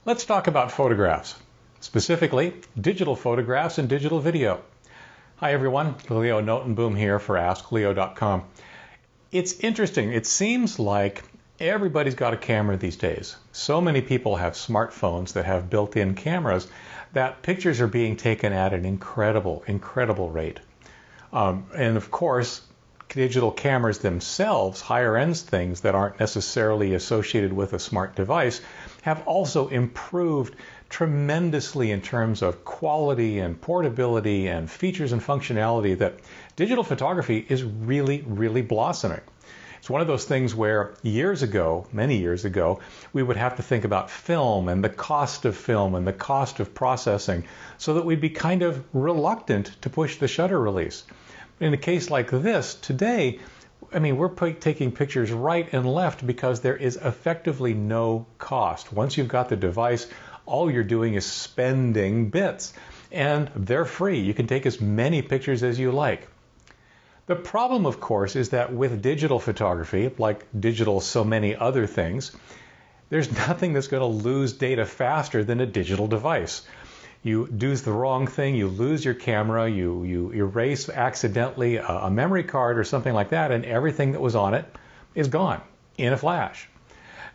Let's talk about photographs, specifically digital photographs and digital video. Hi everyone, Leo Notenboom here for AskLeo.com. It's interesting, it seems like everybody's got a camera these days. So many people have smartphones that have built-in cameras that pictures are being taken at an incredible rate. And of course, digital cameras themselves, higher-end things that aren't necessarily associated with a smart device, have also improved tremendously in terms of quality and portability and features and functionality that digital photography is really blossoming. It's one of those things where years ago, many years ago, we would have to think about film and the cost of film and the cost of processing so that we'd be kind of reluctant to push the shutter release. In a case like this, today, we're taking pictures right and left because there is effectively no cost. Once you've got the device, all you're doing is spending bits, and they're free. You can take as many pictures as you like. The problem, of course, is that with digital photography, like digital so many other things, there's nothing that's going to lose data faster than a digital device. You do the wrong thing, you lose your camera, you erase accidentally a memory card or something like that, and everything that was on it is gone in a flash.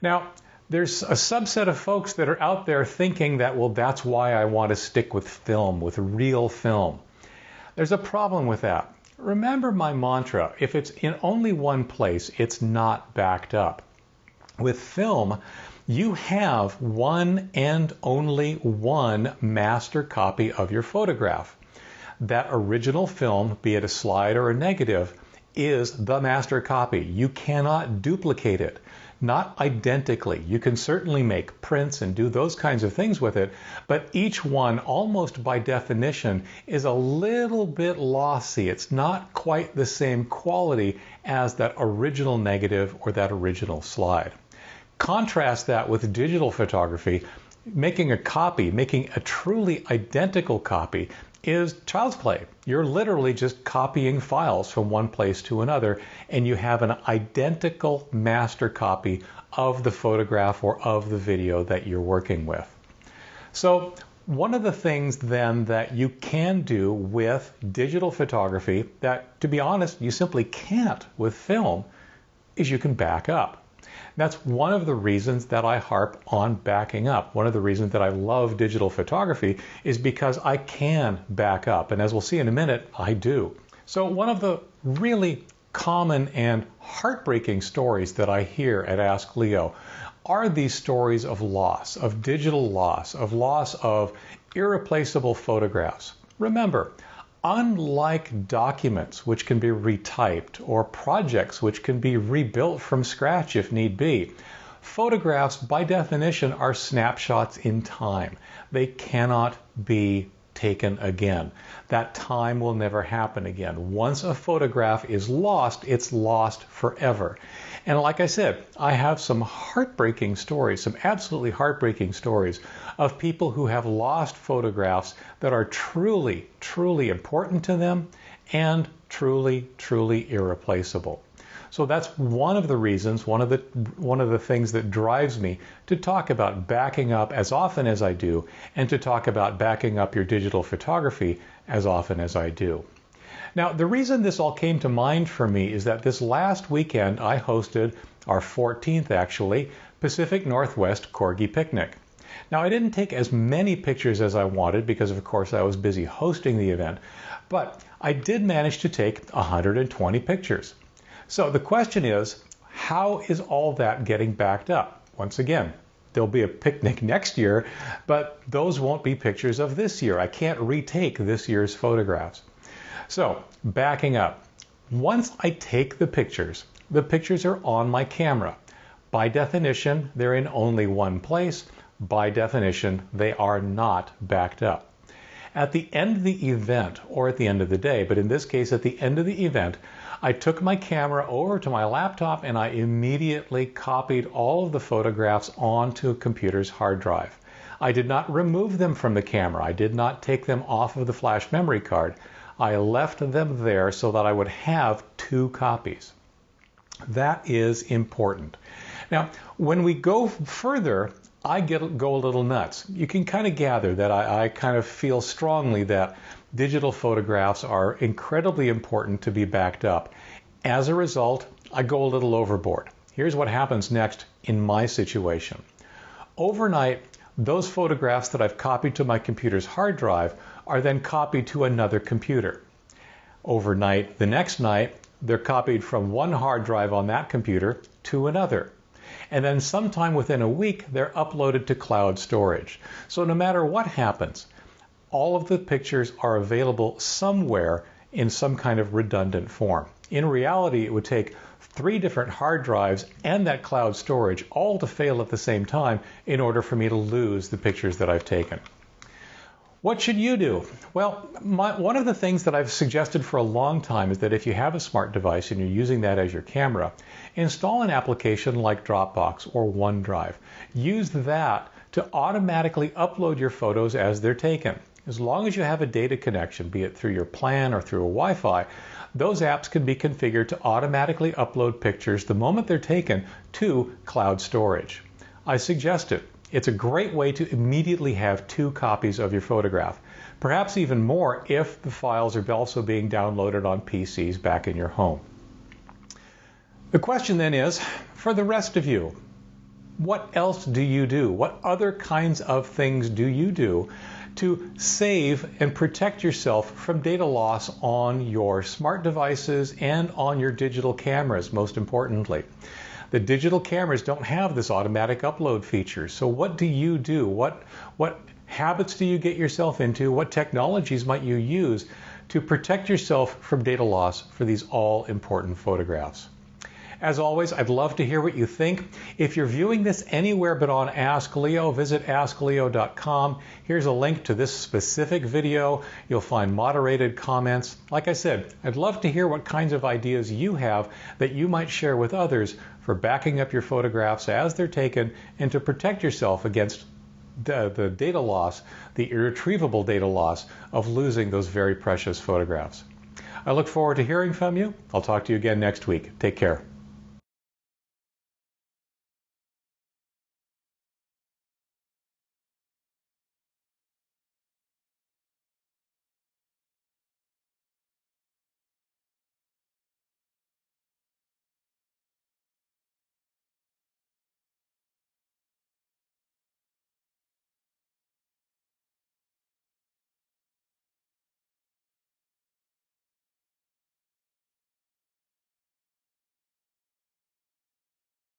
Now, there's a subset of folks that are out there thinking that, well, that's why I want to stick with film, with real film. There's a problem with that. Remember my mantra, if it's in only one place, it's not backed up. With film, you have one and only one master copy of your photograph. That original film, be it a slide or a negative, is the master copy. You cannot duplicate it. Not identically. You can certainly make prints and do those kinds of things with it, but each one, almost by definition, is a little bit lossy. It's not quite the same quality as that original negative or that original slide. Contrast that with digital photography. Making a copy, making a truly identical copy, is child's play. You're literally just copying files from one place to another, and you have an identical master copy of the photograph or of the video that you're working with. So one of the things then that you can do with digital photography that, to be honest, you simply can't with film, is you can back up. That's one of the reasons that I harp on backing up. One of the reasons that I love digital photography is because I can back up. And as we'll see in a minute, I do. So one of the really common and heartbreaking stories that I hear at Ask Leo are these stories of loss, of digital loss of irreplaceable photographs. Remember, unlike documents which can be retyped or projects which can be rebuilt from scratch if need be, photographs by definition are snapshots in time. They cannot be taken again. That time will never happen again. Once a photograph is lost, it's lost forever. And like I said, I have some heartbreaking stories, some absolutely heartbreaking stories of people who have lost photographs that are truly important to them and truly irreplaceable. So that's one of the reasons, one of the things that drives me to talk about backing up as often as I do, and to talk about backing up your digital photography as often as I do. Now, the reason this all came to mind for me is that this last weekend I hosted our 14th, actually, Pacific Northwest Corgi picnic. Now, I didn't take as many pictures as I wanted because, of course, I was busy hosting the event, but I did manage to take 120 pictures. So the question is, how is all that getting backed up? Once again, there'll be a picnic next year, but those won't be pictures of this year. I can't retake this year's photographs. So, backing up. Once I take the pictures are on my camera. By definition, they're in only one place. By definition, they are not backed up. At the end of the event, or at the end of the day, but in this case at the end of the event, I took my camera over to my laptop and I immediately copied all of the photographs onto a computer's hard drive. I did not remove them from the camera. I did not take them off of the flash memory card. I left them there so that I would have two copies. That is important. Now, when we go further, go a little nuts. You can kind of gather that I kind of feel strongly that digital photographs are incredibly important to be backed up. As a result, I go a little overboard. Here's what happens next in my situation. Overnight, those photographs that I've copied to my computer's hard drive are then copied to another computer. Overnight, the next night, they're copied from one hard drive on that computer to another. And then sometime within a week, they're uploaded to cloud storage. So no matter what happens, all of the pictures are available somewhere in some kind of redundant form. In reality, it would take 3 different hard drives and that cloud storage all to fail at the same time in order for me to lose the pictures that I've taken. What should you do? Well, one of the things that I've suggested for a long time is that if you have a smart device and you're using that as your camera, install an application like Dropbox or OneDrive. Use that to automatically upload your photos as they're taken. As long as you have a data connection, be it through your plan or through a Wi-Fi, those apps can be configured to automatically upload pictures the moment they're taken to cloud storage. I suggest it. It's a great way to immediately have 2 copies of your photograph. Perhaps even more if the files are also being downloaded on PCs back in your home. The question then is, for the rest of you, what else do you do? What other kinds of things do you do to save and protect yourself from data loss on your smart devices and on your digital cameras, most importantly? The digital cameras don't have this automatic upload feature. So what do you do? What habits do you get yourself into? What technologies might you use to protect yourself from data loss for these all-important photographs? As always, I'd love to hear what you think. If you're viewing this anywhere but on Ask Leo, visit AskLeo.com. Here's a link to this specific video. You'll find moderated comments. Like I said, I'd love to hear what kinds of ideas you have that you might share with others for backing up your photographs as they're taken and to protect yourself against the data loss, the irretrievable data loss of losing those very precious photographs. I look forward to hearing from you. I'll talk to you again next week. Take care.